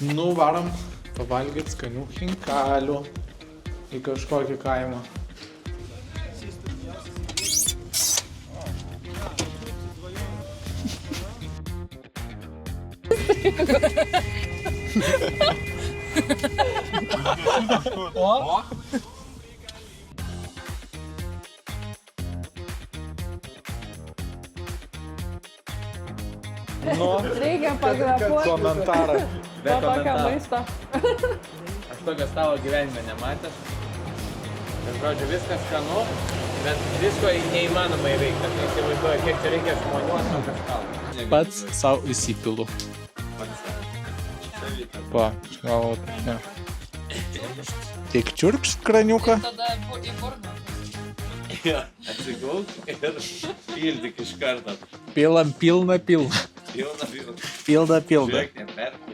Nu, varom pavalgyti skanių chinkalių į kažkokį kaimą. O? Nu, Reikia pagrapuoti. komentarą. Po tokio maisto. Aš tokio stalo gyvenime nematęs. Ir žodžiu, viskas skanu, bet visko neįmanoma įveikti. Aš neįsivaizduoju, kiek čia reikia žmonių ant tokio stalo. Pats savo įsipilu. Pa, gal ne. Tik čiurks kraniuką. Tada į burną. Atsigulk ir pildyk iš karto. Pilam pilną pilną. Pilna. Pilną pilną. Žiūrėk, neperk.